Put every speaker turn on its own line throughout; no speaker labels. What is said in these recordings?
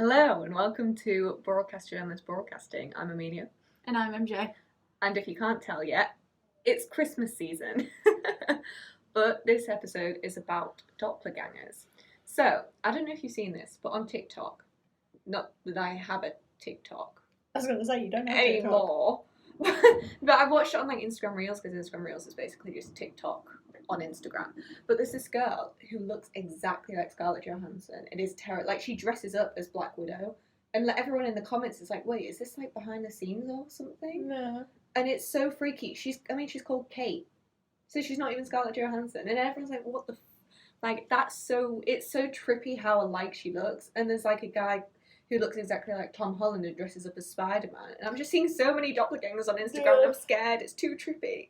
Hello and welcome to Journalists Broadcasting. I'm Amelia.
And I'm MJ.
And if you can't tell yet, it's Christmas season. But this episode is about doppelgangers. So, I don't know if you've seen this, but on TikTok, not that I have a TikTok
I was going to say, you don't have
anymore, but I've watched it on like Instagram Reels, because Instagram Reels is basically just TikTok on Instagram. But there's this girl who looks exactly like Scarlett Johansson. It is terrible. Like, she dresses up as Black Widow, and like, everyone in the comments is like, wait, is this like behind the scenes or something?
No.
And it's so freaky. She's called Kate, so she's not even Scarlett Johansson, and everyone's like, what the like, it's so trippy how alike she looks. And there's like a guy who looks exactly like Tom Holland and dresses up as Spider-Man, and I'm just seeing so many doppelgangers on Instagram, and I'm scared. It's too trippy.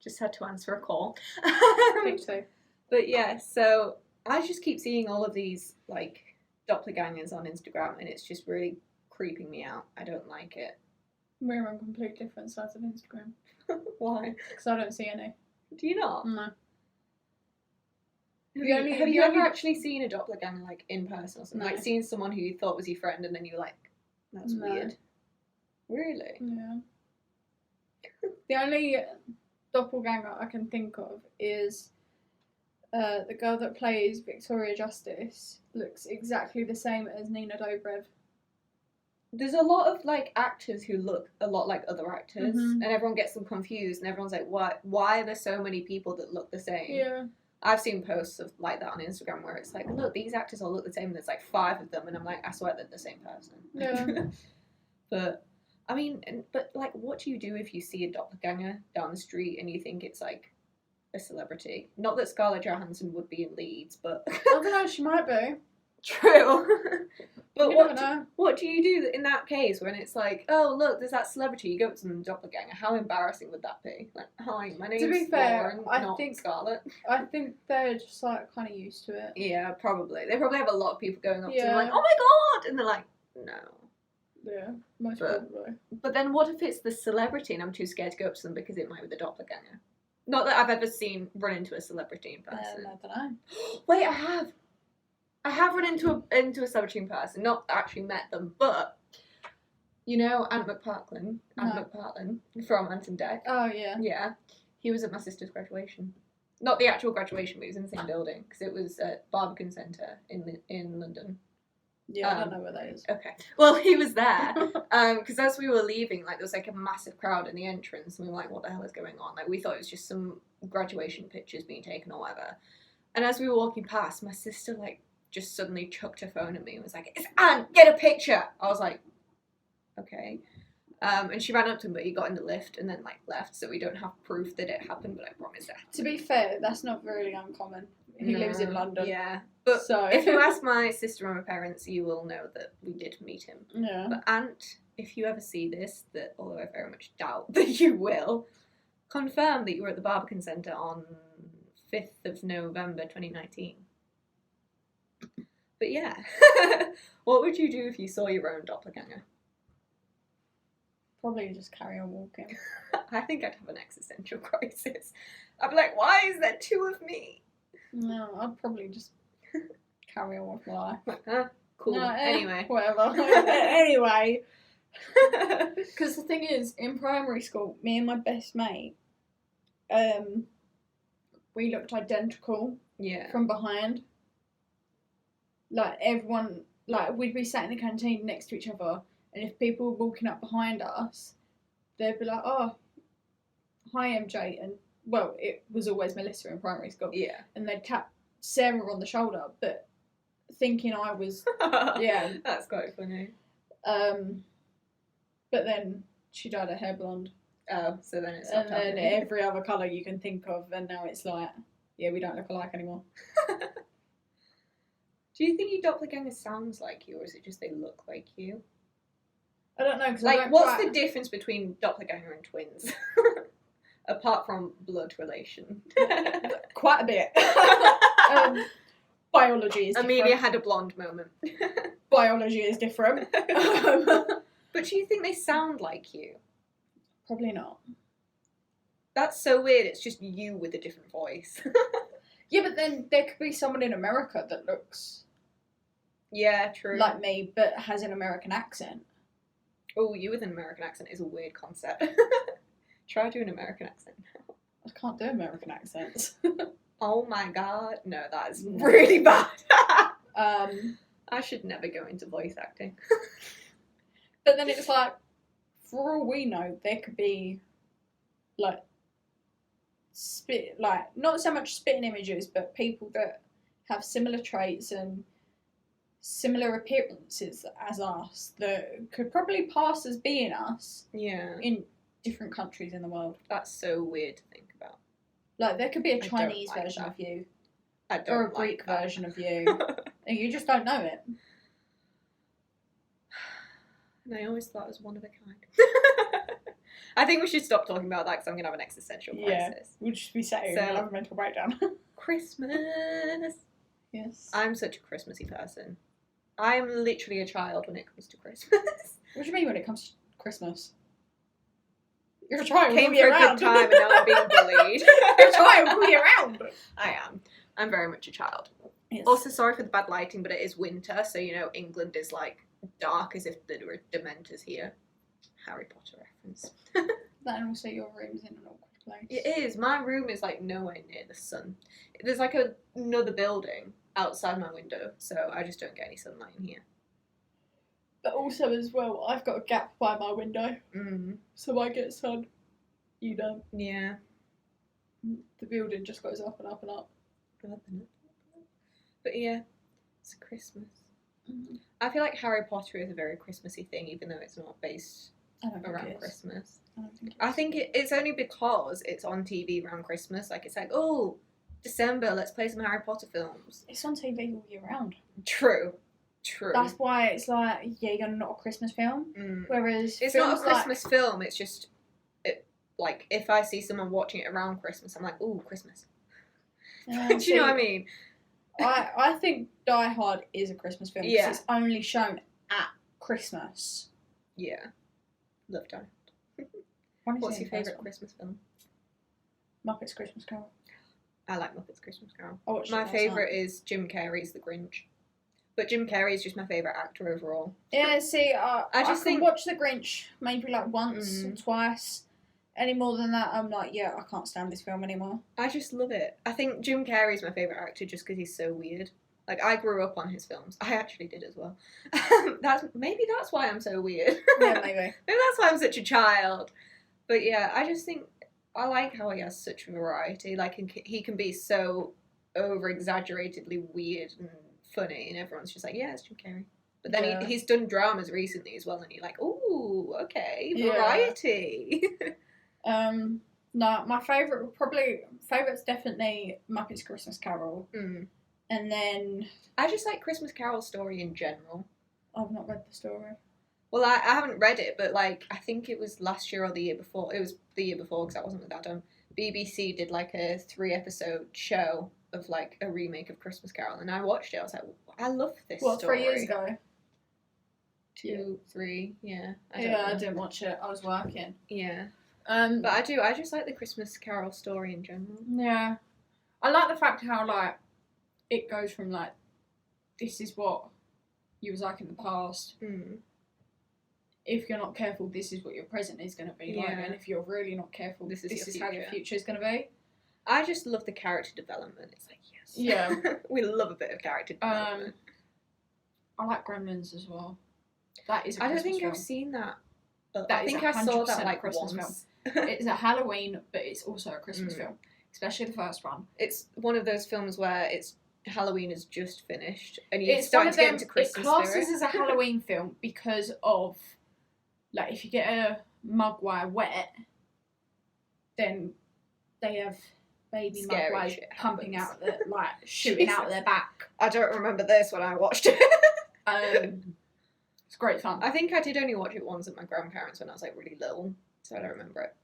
Just had to answer a call.
I think so.
But yeah, so I just keep seeing all of these like doppelgangers on Instagram, and it's just really creeping me out. I don't like it.
We're on complete different sides of Instagram.
Why?
Because I don't see any.
Do you not?
No.
Have you ever actually seen a doppelganger like in person or something?
No.
Like seen someone who you thought was your friend and then you're like, that's weird. Really?
Yeah. The only doppelganger I can think of is the girl that plays Victoria Justice looks exactly the same as Nina Dobrev.
There's a lot of like actors who look a lot like other actors,
Mhm.
and everyone gets them confused, and everyone's like, why are there so many people that look the same?
Yeah.
I've seen posts of like that on Instagram where it's like, look, these actors all look the same, and there's like 5 of them, and I'm like, I swear they're the same person.
Yeah.
But I mean, but like, what do you do if you see a doppelganger down the street and you think it's like a celebrity? Not that Scarlett Johansson would be in Leeds, but
I don't know, she might be.
true. But
You never know.
what do you do in that case when it's like, oh look, there's that celebrity, you go up to them, doppelganger? How embarrassing would that be? Like, hi, my name's
be fair,
Lauren,
I
not
think-
Scarlett.
I think they're just like kind of used to it.
Yeah, probably. They probably have a lot of people going up to them
Yeah.
like, oh my god, and they're like, no.
Yeah, most
But-
probably.
But then what if it's the celebrity and I'm too scared to go up to them because it might be the doppelganger? Not that I've ever run into a celebrity in person.
I don't know.
Wait, I have. I have run into a celebrity in person, not actually met them, but you know Ant McPartlin from Ant and Dec.
Oh, yeah.
Yeah, he was at my sister's graduation. Not the actual graduation, but he was in the same building because it was at Barbican Centre in London.
Yeah, I don't know where that is.
Okay, well, he was there because as we were leaving, like there was like a massive crowd in the entrance, and we were like, "What the hell is going on?" Like we thought it was just some graduation pictures being taken or whatever. And as we were walking past, my sister like just suddenly chucked her phone at me and was like, "It's Ant, get a picture." I was like, "Okay." And she ran up to him, but he got in the lift and then like left, so we don't have proof that it happened. But I promise that.
To be fair, that's not really uncommon. He lives in London.
Yeah, but
So
if you ask my sister and my parents, you will know that we did meet him.
Yeah.
But Ant, if you ever see this, that although I very much doubt that you will, confirm that you were at the Barbican Centre on 5th of November 2019. But yeah, what would you do if you saw your own doppelganger?
Probably just carry on walking.
I think I'd have an existential crisis. I'd be like, why is there 2 of me?
No, I'd probably just carry on with my life.
Like, huh? Cool.
No,
Anyway.
Whatever. Anyway. Because the thing is, in primary school, me and my best mate, we looked identical
Yeah.
from behind. Like, everyone, like, we'd be sat in the canteen next to each other, and if people were walking up behind us, they'd be like, oh, hi MJ, and, well, it was always Melissa in primary school,
Yeah.
and they'd tap Sarah on the shoulder, but thinking I was, yeah.
That's quite funny.
But then she dyed her hair blonde,
Oh, so then it's
and then every other colour you can think of, and now it's like, yeah, we don't look alike anymore.
Do you think your doppelganger sounds like you, or is it just they look like you?
I don't know, because
Like, what's the difference between doppelganger and twins? Apart from blood relation.
Quite a bit. Biology is different.
Amelia had a blonde moment.
Biology is different.
But do you think they sound like you?
Probably not.
That's so weird, it's just you with a different voice.
Yeah, but then there could be someone in America that looks
Yeah, true.
like me, but has an American accent.
Oh, you with an American accent is a weird concept. Try doing an American accent now.
I can't do American accents.
Oh my god. No, that is really bad. I should never go into voice acting.
But then it's like, for all we know, there could be, like, not so much spitting images, but people that have similar traits and similar appearances as us that could probably pass as being us.
Yeah.
In different countries in the world.
That's so weird to think about.
Like, there could be a Chinese version of you. Or a Greek version of you. And you just don't know it.
And I always thought it was one of a kind. I think we should stop talking about that because I'm going to have an existential crisis.
Yeah, we'll just be sat here and have a mental breakdown.
Christmas.
Yes.
I'm such a Christmassy person. I'm literally a child when it comes to Christmas.
What do you mean when it comes to Christmas? You're a child.
Came for a good time and now I'm being bullied.
You're a child. All year round.
I am. I'm very much a child.
Yes.
Also, sorry for the bad lighting, but it is winter, so you know England is like dark as if there were Dementors here. Harry Potter reference.
That and also your room's in an awkward place.
It is. My room is like nowhere near the sun. There's like another building outside my window, so I just don't get any sunlight in here.
But also as well, I've got a gap by my window, so I get sun. You don't.
Yeah.
The building just goes up and up and up.
But yeah, it's Christmas. I feel like Harry Potter is a very Christmassy thing, even though it's not based around Christmas. I think it's only because it's on TV around Christmas. Like, it's like, oh, December, let's play some Harry Potter films.
It's on TV all year round.
True.
That's why it's like, yeah, you're not a Christmas film. Whereas
it's not a Christmas film, it's just, like, if I see someone watching it around Christmas, I'm like, ooh, Christmas. Do you know what I mean?
I think Die Hard is a Christmas film because it's only shown at Christmas.
Yeah. Love Die Hard. What's your favourite Christmas film?
Muppets Christmas Carol.
I like Muppets Christmas Carol.
My
favourite is Jim Carrey's The Grinch. But Jim Carrey is just my favourite actor overall.
Yeah, see, I can watch The Grinch maybe like once or twice. Any more than that, I'm like, yeah, I can't stand this film anymore.
I just love it. I think Jim Carrey's my favourite actor just because he's so weird. Like, I grew up on his films. I actually did as well. Maybe that's why I'm so weird.
Yeah, maybe.
Maybe that's why I'm such a child. But yeah, I just think I like how he has such variety. Like, he can be so over-exaggeratedly weird and funny, and everyone's just like, yeah, it's Jim Carrey. But then he's done dramas recently as well, and you're like, ooh, okay, variety.
No, my favourite's definitely Muppets Christmas Carol. And then
I just like Christmas Carol story in general.
I've not read the story.
Well, I haven't read it, but like I think it was last year or the year before. It was the year before because I wasn't with Adam. BBC did like a 3-episode show of like a remake of Christmas Carol, and I watched it. I was like, I love this story.
3 years ago?
2, 3, yeah.
I didn't watch it. I was working.
Yeah. But I just like the Christmas Carol story in general.
Yeah. I like the fact how, like, it goes from, like, this is what you was like in the past. If you're not careful, this is what your present is going to be like. And if you're really not careful, this is how your future is going to be.
I just love the character development. It's like, yes.
Yeah.
We love a bit of character development.
I like Gremlins as well. That is a Christmas film.
I don't think I've seen that.
I think I saw that like
Christmas
once. It's a Halloween, but it's also a Christmas film, especially the first one.
It's one of those films where Halloween is just finished, and you're starting to get into Christmas spirit.
It classes as a Halloween film because of, like, if you get a mugwire wet, then they have baby mugwires pumping out, shooting out their back.
I don't remember this when I watched it.
It's great fun.
I think I did only watch it once at my grandparents when I was like really little, so I don't remember it.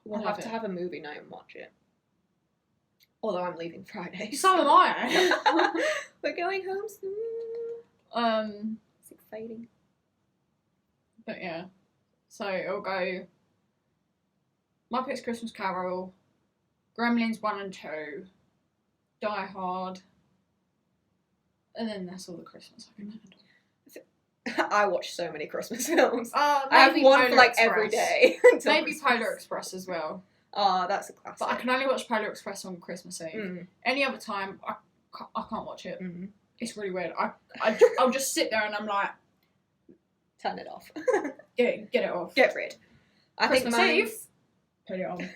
We'll have to have a movie night and watch it. Although I'm leaving Friday.
So am I.
We're going home soon. It's exciting.
But yeah. So it'll go Muppets Christmas Carol, Gremlins 1 and 2, Die Hard, And then that's all the Christmas I can handle.
I watch so many Christmas films.
I
I have one
Polar
for like
Express.
every day. until
Maybe
Christmas.
Polar Express as well.
Oh, that's a classic.
But I can only watch Polar Express on Christmas Eve.
Mm.
Any other time, I can't watch it.
Mm.
It's really weird. I'll just sit there and I'm like,
Turn it off.
get it off.
Get rid. I
Christmas
think
Eve, put it on.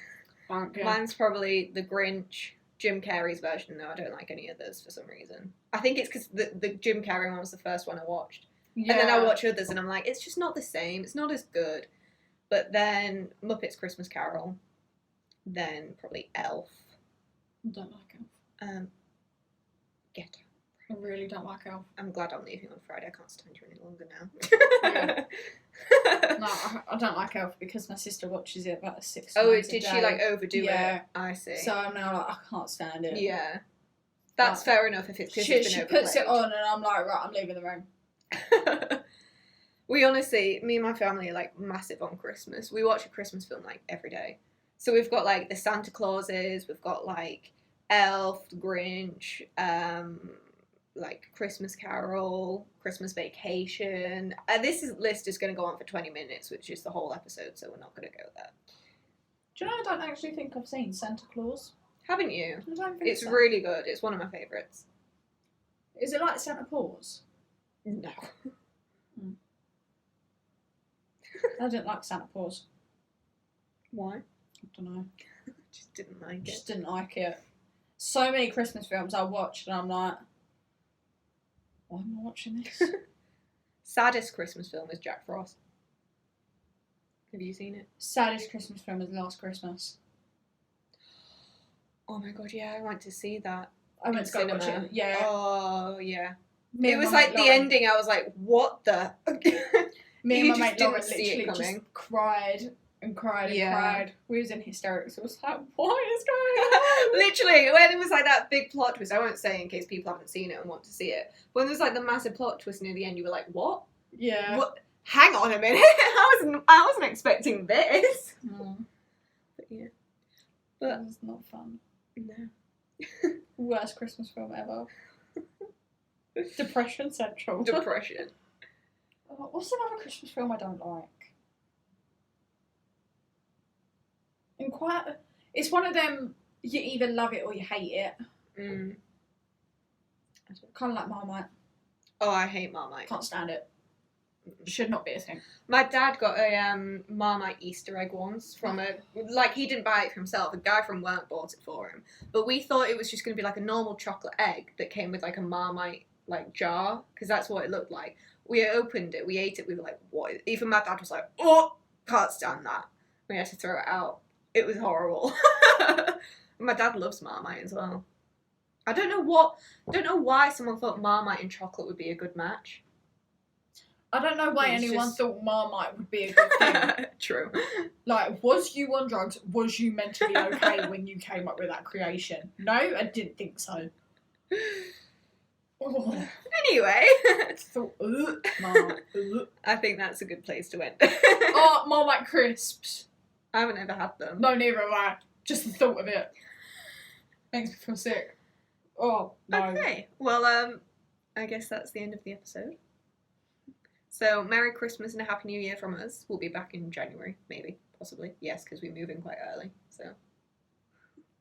mine's probably The Grinch, Jim Carrey's version, though I don't like any of those for some reason. I think it's because the Jim Carrey one was the first one I watched.
Yeah.
And then I watch others and I'm like, it's just not the same. It's not as good. But then Muppets Christmas Carol. Then probably Elf.
I don't like Elf.
Get
I really don't like Elf.
I'm glad I'm leaving on Friday. I can't stand you any longer now.
No, I don't like Elf because my sister watches it about 6
Oh,
times a
did
day.
she like overdo
Yeah.
it? I see.
So I'm now like, I can't stand it.
Yeah. That's
Like,
fair enough if it's because
She
it's been
puts it
overplayed.
on and I'm like, right, I'm leaving the room.
We honestly, me and my family are like massive on Christmas. We watch a Christmas film like every day. So we've got like the Santa Clauses, we've got like Elf, the Grinch, like Christmas Carol, Christmas Vacation. List is going to go on for 20 minutes, which is the whole episode, so we're not going to go there.
Do you know, I don't actually think I've seen Santa Claus.
Haven't you?
I don't think
It's
so.
really good. It's one of my favourites.
Is it like Santa Paws?
No.
I didn't like Santa Paws.
Why?
I don't know.
Just didn't like it.
Just didn't like it. So many Christmas films I watched and I'm like, why am I watching this?
Saddest Christmas film is Jack Frost. Have you seen it?
Saddest Christmas film is Last Christmas.
Oh my god, yeah, I went to see that.
I went to go watch it. Yeah.
Oh, yeah.
Me
It
and
was
my
like
mate
the
Lauren-
ending, I was like, what the?
Me and
You
my
just
mate
didn't
Lauren
see it
literally
coming.
just cried and cried and
Yeah.
cried. We was in hysterics. It was like, what is going on?
Literally, when it was like that big plot twist, I won't say in case people haven't seen it and want to see it. When there was like the massive plot twist near the end, you were like, what?
Yeah.
What? Hang on a minute. I wasn't expecting this. But yeah.
That was not fun.
No.
Worst Christmas film ever. Depression Central.
Depression.
What's another Christmas film I don't like? It's one of them, you either love it or you hate it.
Mm.
Kind of like Marmite.
Oh, I hate Marmite.
Can't stand it. Should not be a thing.
My dad got a Marmite Easter egg once from he didn't buy it for himself, a guy from work bought it for him. But we thought it was just going to be like a normal chocolate egg that came with like a Marmite like jar, because that's what it looked like. We opened it, we ate it, we were like, what? Even my dad was like, oh, can't stand that. We had to throw it out. It was horrible. My dad loves Marmite as well. I don't know why someone thought Marmite and chocolate would be a good match.
I don't know why
It's
anyone
just-
thought Marmite would be a good thing.
True.
Like, was you on drugs? Was you mentally okay when you came up with that creation? No, I didn't think so. Oh,
Anyway,
thought, Marmite.
I think that's a good place to end.
Oh, Marmite crisps.
I haven't ever had them.
No, neither have I. Just the thought of it makes me feel sick. Oh, no.
Okay. Well, I guess that's the end of the episode. So, Merry Christmas and a Happy New Year from us. We'll be back in January, maybe, possibly. Yes, because we move in quite early. So,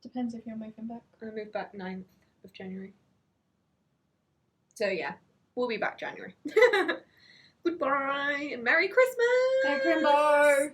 Depends if you're moving back.
I move back 9th of January. So, yeah, we'll be back January. Goodbye and Merry Christmas!
Hey, Crimbo!